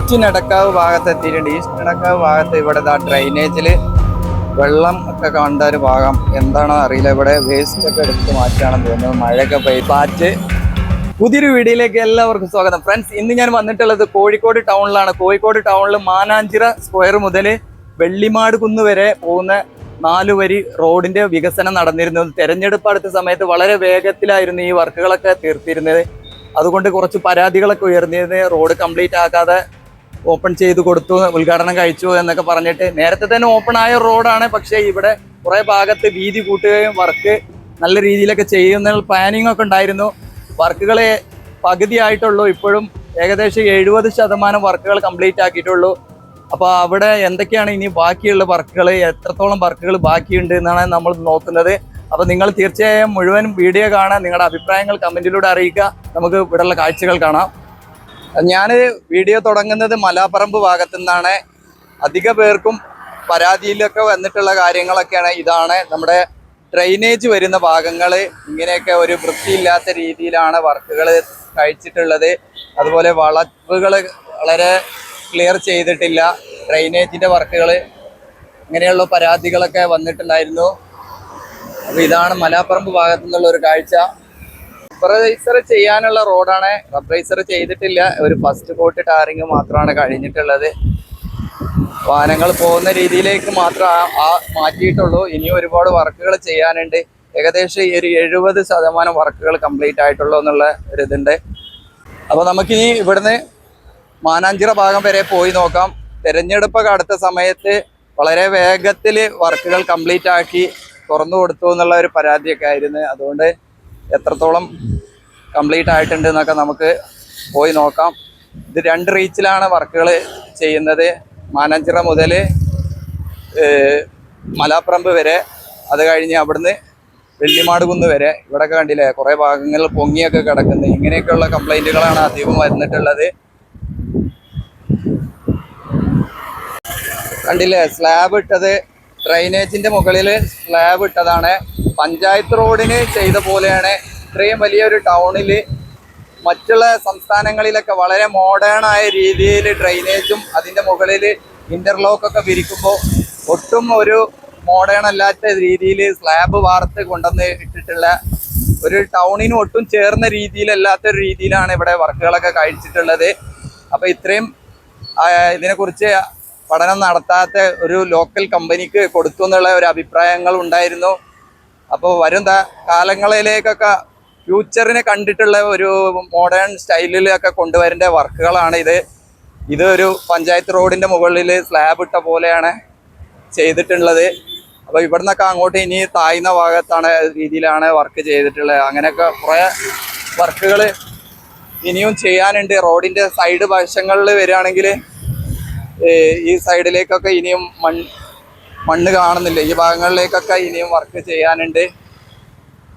East Nadakkavu ഭാഗത്ത് എത്തിയിട്ടുണ്ട്. East Nadakkavu ഭാഗത്ത് ഇവിടെ ഡ്രൈനേജിൽ വെള്ളം ഒക്കെ കണ്ട ഒരു ഭാഗം എന്താണോ അറിയില്ല. ഇവിടെ വേസ്റ്റ് ഒക്കെ എടുത്ത് മാറ്റാണെന്ന് തോന്നുന്നു. മഴയൊക്കെ പോയി കാറ്റ്. പുതിയൊരു വീഡിയോയിലേക്ക് എല്ലാവർക്കും സ്വാഗതം ഫ്രണ്ട്സ്. ഇന്ന് ഞാൻ വന്നിട്ടുള്ളത് കോഴിക്കോട് ടൗണിലാണ്. കോഴിക്കോട് ടൗണിൽ മാനാഞ്ചിറ സ്ക്വയർ മുതൽ വെള്ളിമാട് കുന്ന് വരെ പോകുന്ന 4 വരി റോഡിന്റെ വികസനം നടന്നിരുന്നു. തെരഞ്ഞെടുപ്പ് അടുത്ത സമയത്ത് വളരെ വേഗത്തിലായിരുന്നു ഈ വർക്കുകളൊക്കെ തീർത്തിരുന്നത്. അതുകൊണ്ട് കുറച്ച് പരാതികളൊക്കെ ഉയർന്നിരുന്നത്. റോഡ് കംപ്ലീറ്റ് ആക്കാതെ ഓപ്പൺ ചെയ്ത് കൊടുത്തു, ഉദ്ഘാടനം കഴിച്ചു എന്നൊക്കെ പറഞ്ഞിട്ട്. നേരത്തെ തന്നെ ഓപ്പൺ ആയ റോഡാണ്, പക്ഷേ ഇവിടെ കുറേ ഭാഗത്ത് വീതി കൂട്ടുകയും വർക്ക് നല്ല രീതിയിലൊക്കെ ചെയ്യുന്ന പ്ലാനിങ് ഒക്കെ ഉണ്ടായിരുന്നു. വർക്കുകൾ പകുതിയായിട്ടുള്ളൂ. ഇപ്പോഴും ഏകദേശം 70% വർക്കുകൾ കംപ്ലീറ്റ് ആക്കിയിട്ടുള്ളൂ. അപ്പോൾ അവിടെ എന്തൊക്കെയാണ് ഇനി ബാക്കിയുള്ള വർക്കുകൾ, എത്രത്തോളം വർക്കുകൾ ബാക്കിയുണ്ട് എന്നാണ് നമ്മൾ നോക്കുന്നത്. അപ്പോൾ നിങ്ങൾ തീർച്ചയായും മുഴുവൻ വീഡിയോ കാണാൻ, നിങ്ങളുടെ അഭിപ്രായങ്ങൾ കമൻറ്റിലൂടെ അറിയിക്കുക. നമുക്ക് ഇവിടെയുള്ള കാഴ്ചകൾ കാണാം. ഞാൻ വീഡിയോ തുടങ്ങുന്നത് മലാപ്പറമ്പ് ഭാഗത്തു നിന്നാണ്. അധിക പേർക്കും പരാതിയിലൊക്കെ വന്നിട്ടുള്ള കാര്യങ്ങളൊക്കെയാണ്. ഇതാണ് നമ്മുടെ ഡ്രെയിനേജ് വരുന്ന ഭാഗങ്ങൾ. ഇങ്ങനെയൊക്കെ ഒരു വൃത്തിയില്ലാത്ത രീതിയിലാണ് വർക്കുകൾ കഴിച്ചിട്ടുള്ളത്. അതുപോലെ വളവുകൾ വളരെ ക്ലിയർ ചെയ്തിട്ടില്ല. ഡ്രെയിനേജിൻ്റെ വർക്കുകൾ ഇങ്ങനെയുള്ള പരാതികളൊക്കെ വന്നിട്ടുണ്ടായിരുന്നു. അപ്പോൾ ഇതാണ് മലാപ്പറമ്പ് ഭാഗത്തു നിന്നുള്ള ഒരു കാഴ്ച. റബ്ബറൈസർ ചെയ്യാനുള്ള റോഡാണ്. റബ്ബറൈസർ ചെയ്തിട്ടില്ല. ഒരു ഫസ്റ്റ് കോട്ട് ടാറിങ് മാത്രമാണ് കഴിഞ്ഞിട്ടുള്ളത്. വാഹനങ്ങൾ പോകുന്ന രീതിയിലേക്ക് മാത്രം മാറ്റിയിട്ടുള്ളൂ. ഇനിയും ഒരുപാട് വർക്കുകൾ ചെയ്യാനുണ്ട്. ഏകദേശം ഒരു 70% വർക്കുകൾ കംപ്ലീറ്റ് ആയിട്ടുള്ളൂ എന്നുള്ള ഒരിതുണ്ട്. അപ്പോൾ നമുക്കിനി ഇവിടുന്ന് മാനാഞ്ചിറ ഭാഗം വരെ പോയി നോക്കാം. തെരഞ്ഞെടുപ്പൊക്കെ അടുത്ത സമയത്ത് വളരെ വേഗത്തിൽ വർക്കുകൾ കംപ്ലീറ്റ് ആക്കി തുറന്നു കൊടുത്തു എന്നുള്ള ഒരു പരാതിയൊക്കെ ആയിരുന്നു. അതുകൊണ്ട് എത്രത്തോളം കംപ്ലീറ്റ് ആയിട്ടുണ്ട് എന്നൊക്കെ നമുക്ക് പോയി നോക്കാം. ഇത് 2 റീച്ചിലാണ് വർക്കുകൾ ചെയ്യുന്നത്. മാനാഞ്ചിറ മുതൽ മലാപ്പറമ്പ് വരെ, അത് കഴിഞ്ഞ് അവിടുന്ന് വെള്ളിമാട് കുന്ന് വരെ. ഇവിടെയൊക്കെ കണ്ടില്ലേ, കുറേ ഭാഗങ്ങൾ പൊങ്ങിയൊക്കെ കിടക്കുന്നത്. ഇങ്ങനെയൊക്കെയുള്ള കംപ്ലൈൻറ്റുകളാണ് അധികം വന്നിട്ടുള്ളത്. കണ്ടില്ലേ, സ്ലാബ് ഇട്ടത് ഡ്രൈനേജിൻ്റെ മുകളിൽ സ്ലാബ് ഇട്ടതാണ്. പഞ്ചായത്ത് റോഡിന് ചെയ്ത പോലെയാണ്. ഇത്രയും വലിയൊരു ടൗണിൽ മറ്റുള്ള സംസ്ഥാനങ്ങളിലൊക്കെ വളരെ മോഡേണായ രീതിയിൽ ഡ്രൈനേജും അതിൻ്റെ മുകളിൽ ഇൻ്റർലോക്കൊക്കെ വിരിക്കുമ്പോൾ ഒട്ടും ഒരു മോഡേൺ അല്ലാത്ത രീതിയിൽ സ്ലാബ് വാർത്ത് കൊണ്ടുവന്ന് ഇട്ടിട്ടുള്ള ഒരു ടൗണിന് ഒട്ടും ചേർന്ന രീതിയിലല്ലാത്തൊരു രീതിയിലാണ് ഇവിടെ വർക്കുകളൊക്കെ കഴിച്ചിട്ടുള്ളത്. അപ്പോൾ ഇത്രയും ഇതിനെക്കുറിച്ച് പഠനം നടത്താത്ത ഒരു ലോക്കൽ കമ്പനിക്ക് കൊടുത്തു എന്നുള്ള ഒരു അഭിപ്രായങ്ങൾ ഉണ്ടായിരുന്നു. അപ്പോൾ വരും കാലങ്ങളിലേക്കൊക്കെ ഫ്യൂച്ചറിനെ കണ്ടിട്ടുള്ള ഒരു മോഡേൺ സ്റ്റൈലിലൊക്കെ കൊണ്ടുവരേണ്ട വർക്കുകളാണ് ഇത്. ഇതൊരു പഞ്ചായത്ത് റോഡിൻ്റെ മുകളിൽ സ്ലാബ് ഇട്ട പോലെയാണ് ചെയ്തിട്ടുള്ളത്. അപ്പോൾ ഇവിടെ നിന്നൊക്കെ അങ്ങോട്ട് ഇനി താഴ്ന്ന ഭാഗത്താണ് രീതിയിലാണ് വർക്ക് ചെയ്തിട്ടുള്ളത്. അങ്ങനെയൊക്കെ കുറേ വർക്കുകൾ ഇനിയും ചെയ്യാനുണ്ട്. റോഡിൻ്റെ സൈഡ് വശങ്ങളിൽ വരികയാണെങ്കിൽ ഈ സൈഡിലേക്കൊക്കെ ഇനിയും മണ്ണ് കാണുന്നില്ല. ഈ ഭാഗങ്ങളിലേക്കൊക്കെ ഇനിയും വർക്ക് ചെയ്യാനുണ്ട്.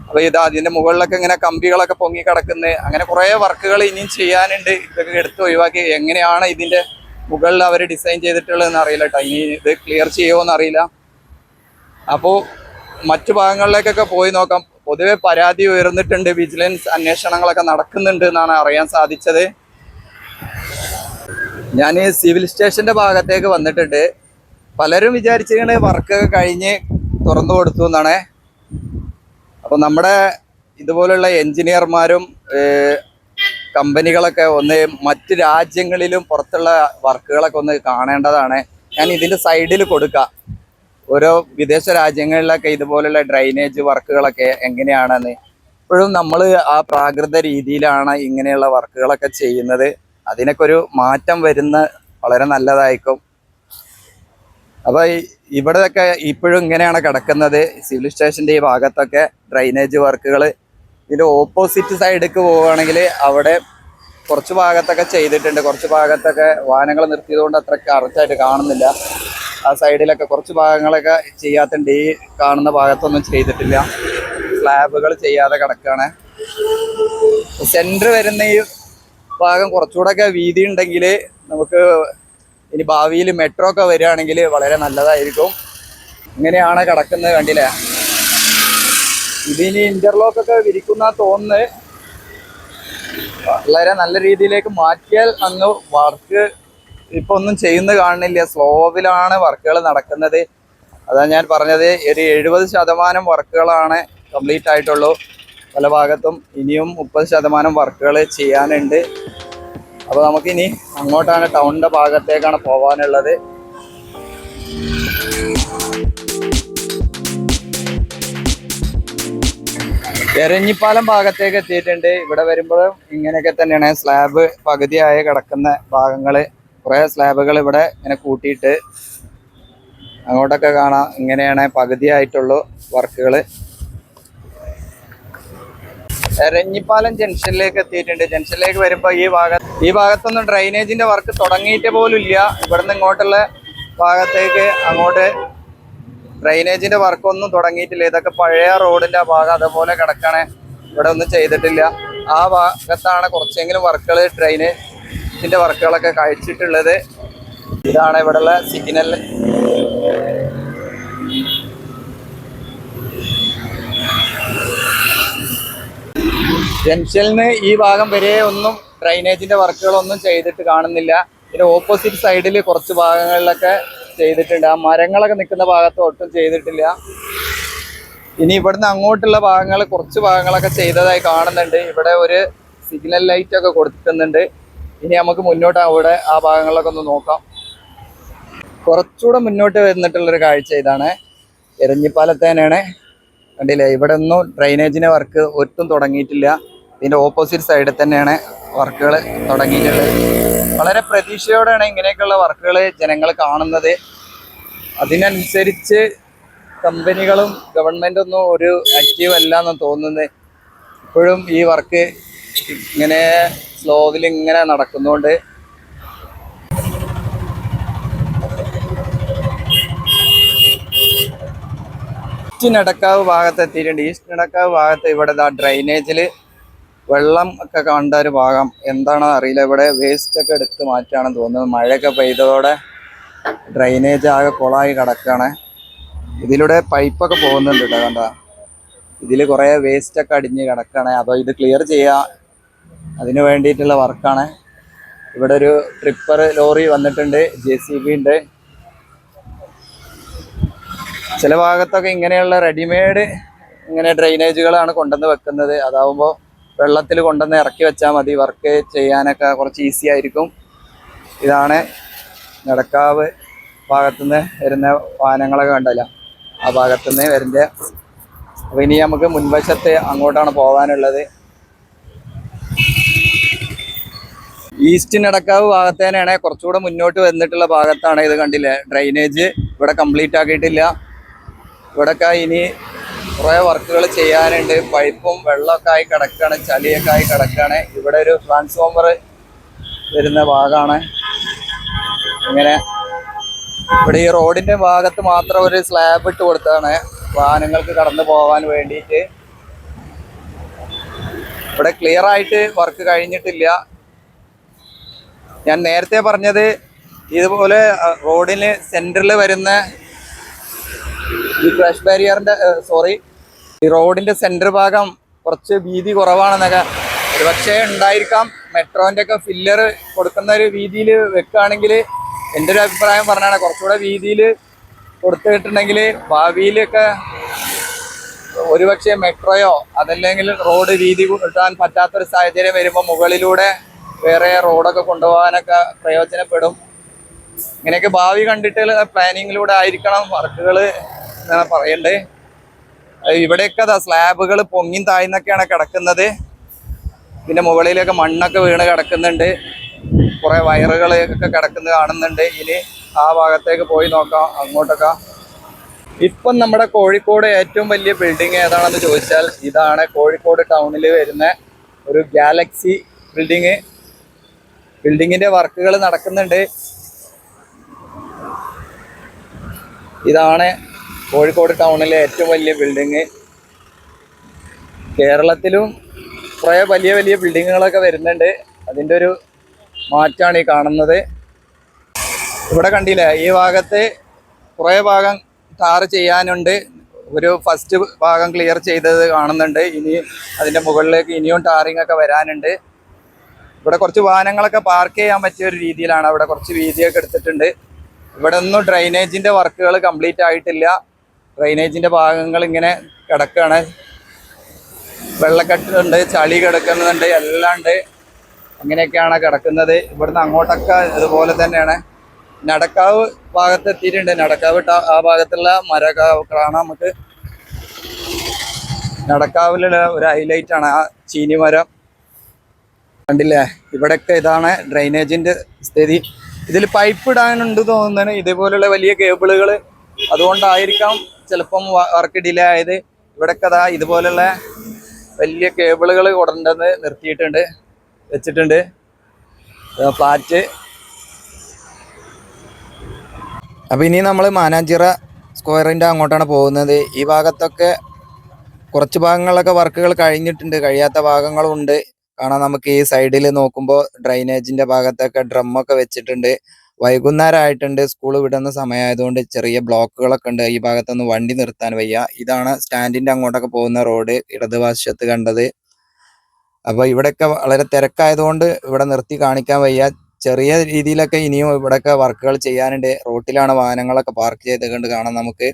അപ്പോൾ ഇത് അതിൻ്റെ മുകളിലൊക്കെ ഇങ്ങനെ കമ്പികളൊക്കെ പൊങ്ങി കിടക്കുന്നത്. അങ്ങനെ കുറേ വർക്കുകൾ ഇനിയും ചെയ്യാനുണ്ട്. ഇതൊക്കെ എടുത്ത് ഒഴിവാക്കി എങ്ങനെയാണ് ഇതിൻ്റെ മുകളിൽ അവർ ഡിസൈൻ ചെയ്തിട്ടുള്ളതെന്ന് അറിയില്ല കേട്ടോ. ഇനി ഇത് ക്ലിയർ ചെയ്യുമോയെന്ന് അറിയില്ല. അപ്പോൾ മറ്റു ഭാഗങ്ങളിലേക്കൊക്കെ പോയി നോക്കാം. പൊതുവെ പരാതി ഉയർന്നിട്ടുണ്ട്. വിജിലൻസ് അന്വേഷണങ്ങളൊക്കെ നടക്കുന്നുണ്ട് എന്നാണ് അറിയാൻ സാധിച്ചത്. ഞാൻ സിവിൽ സ്റ്റേഷൻ്റെ ഭാഗത്തേക്ക് വന്നിട്ടുണ്ട്. പലരും വിചാരിച്ചിങ്ങനെ വർക്കൊക്കെ കഴിഞ്ഞ് തുറന്നു കൊടുത്തു എന്നാണ്. അപ്പോൾ നമ്മുടെ ഇതുപോലുള്ള എൻജിനീയർമാരും കമ്പനികളൊക്കെ ഒന്ന് മറ്റ് രാജ്യങ്ങളിലും പുറത്തുള്ള വർക്കുകളൊക്കെ ഒന്ന് കാണേണ്ടതാണ്. ഞാൻ ഇതിൻ്റെ സൈഡിൽ കൊടുക്കാം. ഓരോ വിദേശ രാജ്യങ്ങളിലൊക്കെ ഇതുപോലുള്ള ഡ്രൈനേജ് വർക്കുകളൊക്കെ എങ്ങനെയാണെന്ന്. ഇപ്പോഴും നമ്മൾ ആ പ്രാകൃത രീതിയിലാണ് ഇങ്ങനെയുള്ള വർക്കുകളൊക്കെ ചെയ്യുന്നത്. അതിനൊക്കെ ഒരു മാറ്റം വരുന്ന വളരെ നല്ലതായിരിക്കും. അപ്പോൾ ഇവിടെയൊക്കെ ഇപ്പോഴും ഇങ്ങനെയാണ് കിടക്കുന്നത്. സിവിൽ സ്റ്റേഷൻ്റെ ഈ ഭാഗത്തൊക്കെ ഡ്രൈനേജ് വർക്കുകൾ. ഇതിൻ്റെ ഓപ്പോസിറ്റ് സൈഡിലേക്ക് പോവുകയാണെങ്കിൽ അവിടെ കുറച്ച് ഭാഗത്തൊക്കെ ചെയ്തിട്ടുണ്ട്. കുറച്ച് ഭാഗത്തൊക്കെ വാഹനങ്ങൾ നിർത്തിയതുകൊണ്ട് അത്ര കറക്റ്റായിട്ട് കാണുന്നില്ല. ആ സൈഡിലൊക്കെ കുറച്ച് ഭാഗങ്ങളൊക്കെ ചെയ്യാത്തുണ്ട്. ഈ കാണുന്ന ഭാഗത്തൊന്നും ചെയ്തിട്ടില്ല. സ്ലാബുകൾ ചെയ്യാതെ കിടക്കുകയാണ്. സെൻറ്റർ വരുന്ന ഈ ഭാഗം കുറച്ചുകൂടെയൊക്കെ വീതി ഉണ്ടെങ്കിൽ നമുക്ക് ഇനി ഭാവിയിൽ മെട്രോ ഒക്കെ വരികയാണെങ്കിൽ വളരെ നല്ലതായിരിക്കും. ഇങ്ങനെയാണ് കിടക്കുന്നത്, കണ്ടില്ലേ. ഇതിനി ഇന്റർലോക്കൊക്കെ വിരിക്കുന്ന തോന്നുന്നത്. വളരെ നല്ല രീതിയിലേക്ക് മാറ്റിയാൽ അന്ന് വർക്ക് ഇപ്പൊ ഒന്നും ചെയ്യുന്നത് കാണുന്നില്ല, സ്ലോവിലാണ് വർക്കുകൾ നടക്കുന്നത്. അതാ ഞാൻ പറഞ്ഞത്, ഒരു 70% വർക്കുകളാണ് കംപ്ലീറ്റ് ആയിട്ടുള്ളൂ പല ഭാഗത്തും. ഇനിയും 30% വർക്കുകൾ ചെയ്യാനുണ്ട്. അപ്പോൾ നമുക്കിനി അങ്ങോട്ടാണ്, ടൗണിൻ്റെ ഭാഗത്തേക്കാണ് പോകാനുള്ളത്. എരഞ്ഞിപ്പാലം ഭാഗത്തേക്ക് എത്തിയിട്ടുണ്ട്. ഇവിടെ വരുമ്പോഴും ഇങ്ങനെയൊക്കെ തന്നെയാണ്, സ്ലാബ് പകുതിയായി കിടക്കുന്ന ഭാഗങ്ങൾ, കുറേ സ്ലാബുകൾ ഇവിടെ ഇങ്ങനെ കൂട്ടിയിട്ട് അങ്ങോട്ടൊക്കെ കാണാം. ഇങ്ങനെയാണ് പകുതിയായിട്ടുള്ളൂ വർക്കുകൾ. എരഞ്ഞിപ്പാലം ജംഗ്ഷനിലേക്ക് എത്തിയിട്ടുണ്ട്. ജംഗ്ഷനിലേക്ക് വരുമ്പോൾ ഈ ഭാഗത്തൊന്നും ഡ്രൈനേജിന്റെ വർക്ക് തുടങ്ങിയിട്ട് പോലും ഇല്ല. ഇവിടുന്ന് ഇങ്ങോട്ടുള്ള ഭാഗത്തേക്ക് അങ്ങോട്ട് ഡ്രൈനേജിന്റെ വർക്കൊന്നും തുടങ്ങിയിട്ടില്ല. ഇതൊക്കെ പഴയ റോഡിന്റെ ഭാഗം അതുപോലെ കിടക്കണേ, ഇവിടെ ഒന്നും ചെയ്തിട്ടില്ല. ആ ഭാഗത്താണ് കുറച്ചെങ്കിലും വർക്കുകൾ, ഡ്രൈനേജിന്റെ വർക്കുകളൊക്കെ കഴിച്ചിട്ടുള്ളത്. ഇതാണ് ഇവിടെയുള്ള സിഗ്നൽ. ജംഗ്ഷനിൽ നിന്ന് ഈ ഭാഗം വരെ ഒന്നും ഡ്രൈനേജിന്റെ വർക്കുകളൊന്നും ചെയ്തിട്ട് കാണുന്നില്ല. ഇതിന്റെ ഓപ്പോസിറ്റ് സൈഡിൽ കുറച്ച് ഭാഗങ്ങളിലൊക്കെ ചെയ്തിട്ടുണ്ട്. ആ മരങ്ങളൊക്കെ നിൽക്കുന്ന ഭാഗത്ത് ഒട്ടും ചെയ്തിട്ടില്ല. ഇനി ഇവിടുന്ന് അങ്ങോട്ടുള്ള ഭാഗങ്ങൾ, കുറച്ച് ഭാഗങ്ങളൊക്കെ ചെയ്തതായി കാണുന്നുണ്ട്. ഇവിടെ ഒരു സിഗ്നൽ ലൈറ്റ് ഒക്കെ കൊടുക്കുന്നുണ്ട്. ഇനി നമുക്ക് മുന്നോട്ട് അവിടെ ആ ഭാഗങ്ങളിലൊക്കെ ഒന്ന് നോക്കാം. കുറച്ചുകൂടെ മുന്നോട്ട് വന്നിട്ടുള്ളൊരു കാഴ്ച ഇതാണ്. എരഞ്ഞിപ്പാലത്തേനാണ്, കണ്ടില്ലേ? ഇവിടെ ഒന്നും ഡ്രൈനേജിന്റെ വർക്ക് ഒട്ടും തുടങ്ങിയിട്ടില്ല. ഇതിന്റെ ഓപ്പോസിറ്റ് സൈഡിൽ തന്നെയാണ് വർക്കുകൾ തുടങ്ങിയിട്ടുള്ളത്. വളരെ പ്രതീക്ഷയോടെയാണ് ഇങ്ങനെയൊക്കെയുള്ള വർക്കുകൾ ജനങ്ങൾ കാണുന്നത്. അതിനനുസരിച്ച് കമ്പനികളും ഗവൺമെൻറ് ഒന്നും ഒരു ആക്റ്റീവ് അല്ല എന്ന് തോന്നുന്നത്. ഇപ്പോഴും ഈ വർക്ക് ഇങ്ങനെ സ്ലോവിൽ ഇങ്ങനെ നടക്കുന്നതുകൊണ്ട് ഈസ്റ്റ് നടക്കാവ് ഭാഗത്ത് എത്തിയിട്ടുണ്ട്. ഈസ്റ്റ് നടക്കാവ് ഭാഗത്ത് ഇവിടെ ഡ്രൈനേജിൽ വെള്ളം ഒക്കെ കണ്ട ഒരു ഭാഗം, എന്താണോ അറിയില്ല. ഇവിടെ വേസ്റ്റ് ഒക്കെ എടുത്ത് മാറ്റുകയാണെന്ന് തോന്നുന്നത്. മഴയൊക്കെ പെയ്തതോടെ ഡ്രൈനേജ് ആകെ കുളമായി കിടക്കുകയാണ്. ഇതിലൂടെ പൈപ്പൊക്കെ പോകുന്നുണ്ട് കേട്ടോ, കണ്ട. ഇതിൽ കുറേ വേസ്റ്റൊക്കെ അടിഞ്ഞ് കിടക്കുകയാണ്. അപ്പോൾ ഇത് ക്ലിയർ ചെയ്യുക, അതിന് വേണ്ടിയിട്ടുള്ള വർക്കാണ്. ഇവിടെ ഒരു ട്രിപ്പർ ലോറി വന്നിട്ടുണ്ട്, JCB ഉണ്ട്. ചില ഭാഗത്തൊക്കെ ഇങ്ങനെയുള്ള റെഡിമെയ്ഡ് ഇങ്ങനെ ഡ്രൈനേജുകളാണ് കൊണ്ടുവന്ന് വെക്കുന്നത്. അതാവുമ്പോൾ വെള്ളത്തിൽ കൊണ്ടുവന്ന് ഇറക്കി വെച്ചാൽ മതി, വർക്ക് ചെയ്യാനൊക്കെ കുറച്ച് ഈസി ആയിരിക്കും. ഇതാണ് നടക്കാവ് ഭാഗത്തുനിന്ന് വരുന്ന വാഹനങ്ങളൊക്കെ കണ്ടല്ലോ, ആ ഭാഗത്തുനിന്ന് വരുന്നത്. അപ്പോൾ ഇനി നമുക്ക് മുൻവശത്ത് അങ്ങോട്ടാണ് പോകാനുള്ളത്. ഈസ്റ്റ് നടക്കാവ് ഭാഗത്തേനാണ്, കുറച്ചുകൂടെ മുന്നോട്ട് വന്നിട്ടുള്ള ഭാഗത്താണ്. ഇത് കണ്ടില്ലേ, ഡ്രൈനേജ് ഇവിടെ കംപ്ലീറ്റ് ആക്കിയിട്ടില്ല. ഇവിടെയൊക്കെ ഇനി കുറേ വർക്കുകൾ ചെയ്യാനുണ്ട്. പൈപ്പും വെള്ളമൊക്കെ ആയി കിടക്കുകയാണ്, ചളിയൊക്കെ ആയി കിടക്കുകയാണ്. ഇവിടെ ഒരു ട്രാൻസ്ഫോമർ വരുന്ന ഭാഗമാണ്. ഇങ്ങനെ ഇവിടെ ഈ റോഡിന്റെ ഭാഗത്ത് മാത്രം ഒരു സ്ലാബ് ഇട്ട് കൊടുത്തതാണ് വാഹനങ്ങൾക്ക് കടന്നു പോകാൻ വേണ്ടിയിട്ട്. ഇവിടെ ക്ലിയർ ആയിട്ട് വർക്ക് കഴിഞ്ഞിട്ടില്ല. ഞാൻ നേരത്തെ പറഞ്ഞത് ഇതുപോലെ റോഡിന് സെന്ററിൽ വരുന്ന ഈ ക്രാഷ് ബാരിയറിന്റെ ഈ റോഡിന്റെ സെന്റർ ഭാഗം കുറച്ച് വീതി കുറവാണെന്നൊക്കെ ഒരുപക്ഷെ ഉണ്ടായിരിക്കാം. മെട്രോന്റെ ഒക്കെ ഫില്ലർ കൊടുക്കുന്ന ഒരു വീതിയിൽ വെക്കുകയാണെങ്കിൽ, എൻ്റെ ഒരു അഭിപ്രായം പറഞ്ഞാണ്, കുറച്ചുകൂടെ വീതിയിൽ കൊടുത്തിട്ടുണ്ടെങ്കിൽ ഭാവിയിലൊക്കെ ഒരുപക്ഷെ മെട്രോയോ അതല്ലെങ്കിൽ റോഡ് വീതി കിട്ടാൻ പറ്റാത്തൊരു സാഹചര്യം വരുമ്പോൾ മുകളിലൂടെ വേറെ റോഡൊക്കെ കൊണ്ടുപോകാനൊക്കെ പ്രയോജനപ്പെടും. ഇങ്ങനെയൊക്കെ ഭാവി കണ്ടിട്ടുള്ള പ്ലാനിങ്ങിലൂടെ ആയിരിക്കണം വർക്കുകൾ എന്നാണ് പറയണ്ടേ. ഇവിടെയൊക്കെ സ്ലാബുകൾ പൊങ്ങിയും താഴ്ന്നൊക്കെയാണ് കിടക്കുന്നത്. പിന്നെ മുകളിലൊക്കെ മണ്ണൊക്കെ വീണ് കിടക്കുന്നുണ്ട്. കുറേ വയറുകൾ ഒക്കെ കിടക്കുന്നത് കാണുന്നുണ്ട്. ഇനി ആ ഭാഗത്തേക്ക് പോയി നോക്കാം, അങ്ങോട്ടൊക്കെ. ഇപ്പം നമ്മുടെ കോഴിക്കോട് ഏറ്റവും വലിയ ബിൽഡിംഗ് ഏതാണെന്ന് ചോദിച്ചാൽ ഇതാണ്. കോഴിക്കോട് ടൗണിൽ വരുന്ന ഒരു ഗാലക്സി ബിൽഡിങ്. ബിൽഡിങ്ങിന്റെ വർക്കുകൾ നടക്കുന്നുണ്ട്. ഇതാണ് കോഴിക്കോട് ടൗണിലെ ഏറ്റവും വലിയ ബിൽഡിങ്. കേരളത്തിലും കുറേ വലിയ വലിയ ബിൽഡിങ്ങുകളൊക്കെ വരുന്നുണ്ട്. അതിൻ്റെ ഒരു മാറ്റാണ് ഈ കാണുന്നത്. ഇവിടെ കണ്ടില്ലേ, ഈ ഭാഗത്ത് കുറേ ഭാഗം ടാർ ചെയ്യാനുണ്ട്. ഒരു ഫസ്റ്റ് ഭാഗം ക്ലിയർ ചെയ്തത് കാണുന്നുണ്ട്. ഇനി അതിൻ്റെ മുകളിലേക്ക് ഇനിയും ടാറിങ് ഒക്കെ വരാനുണ്ട്. ഇവിടെ കുറച്ച് വാഹനങ്ങളൊക്കെ പാർക്ക് ചെയ്യാൻ പറ്റിയ ഒരു രീതിയിലാണ്. അവിടെ കുറച്ച് വീതിയൊക്കെ എടുത്തിട്ടുണ്ട്. ഇവിടെ ഒന്നും ഡ്രൈനേജിന്റെ വർക്കുകൾ കംപ്ലീറ്റ് ആയിട്ടില്ല. ഡ്രൈനേജിന്റെ ഭാഗങ്ങൾ ഇങ്ങനെ കിടക്കുകയാണ്. വെള്ളക്കെട്ടുണ്ട്, ചളി കിടക്കുന്നുണ്ട്, എല്ലാം ഉണ്ട്. അങ്ങനെയൊക്കെയാണ് കിടക്കുന്നത്. ഇവിടുന്ന് അങ്ങോട്ടൊക്കെ ഇതുപോലെ തന്നെയാണ്. നടക്കാവ് ഭാഗത്ത് എത്തിയിട്ടുണ്ട്. നടക്കാവ് ആ ഭാഗത്തുള്ള മരമൊക്കെ കാണാം നമുക്ക്. നടക്കാവിലുള്ള ഒരു ഹൈലൈറ്റ് ആണ് ആ ചീനി മരം. കണ്ടില്ലേ, ഇവിടെയൊക്കെ ഇതാണ് ഡ്രൈനേജിന്റെ സ്ഥിതി. ഇതിൽ പൈപ്പ് ഇടാനുണ്ട് തോന്നുന്നതാണ്. ഇതേപോലുള്ള വലിയ കേബിളുകൾ, അതുകൊണ്ടായിരിക്കാം ചിലപ്പം വർക്ക് ഡിലേ ആയത്. ഇവിടെയൊക്കെ അതാ ഇതുപോലുള്ള വലിയ കേബിളുകൾ കൊണ്ടുവന്ന് നിർത്തിയിട്ടുണ്ട്, വെച്ചിട്ടുണ്ട്. ഫ്ലാറ്റ്. അപ്പൊ ഇനി നമ്മൾ മാനാഞ്ചിറ സ്ക്വയറിന്റെ അങ്ങോട്ടാണ് പോകുന്നത്. ഈ ഭാഗത്തൊക്കെ കുറച്ച് ഭാഗങ്ങളിലൊക്കെ വർക്കുകൾ കഴിഞ്ഞിട്ടുണ്ട്, കഴിയാത്ത ഭാഗങ്ങളും ഉണ്ട്. കാണാം നമുക്ക് ഈ സൈഡിൽ നോക്കുമ്പോൾ ഡ്രൈനേജിന്റെ ഭാഗത്തൊക്കെ ഡ്രമ്മൊക്കെ വെച്ചിട്ടുണ്ട്. വൈകുന്നേരമായിട്ടുണ്ട്, സ്കൂൾ വിടുന്ന സമയമായതുകൊണ്ട് ചെറിയ ബ്ലോക്കുകളൊക്കെ ഉണ്ട്. ഈ ഭാഗത്തൊന്നും വണ്ടി നിർത്താൻ വയ്യ. ഇതാണ് സ്റ്റാൻഡിന്റെ അങ്ങോട്ടൊക്കെ പോകുന്ന റോഡ്, ഇടതുവശത്ത് കണ്ടത്. അപ്പൊ ഇവിടെയൊക്കെ വളരെ തിരക്കായതുകൊണ്ട് ഇവിടെ നിർത്തി കാണിക്കാൻ വയ്യ. ചെറിയ രീതിയിലൊക്കെ ഇനിയും ഇവിടെയൊക്കെ വർക്കുകൾ ചെയ്യാനുണ്ട്. റോട്ടിലാണ് വാഹനങ്ങളൊക്കെ പാർക്ക് ചെയ്തുകൊണ്ട് കാണാം നമുക്ക്.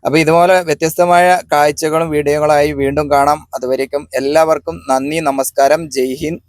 അപ്പൊ ഇതുപോലെ വ്യത്യസ്തമായ കാഴ്ചകളും വീഡിയോകളായി വീണ്ടും കാണാം. അതുവരേക്കും എല്ലാവർക്കും നന്ദി, നമസ്കാരം, ജയ് ഹിന്ദ്.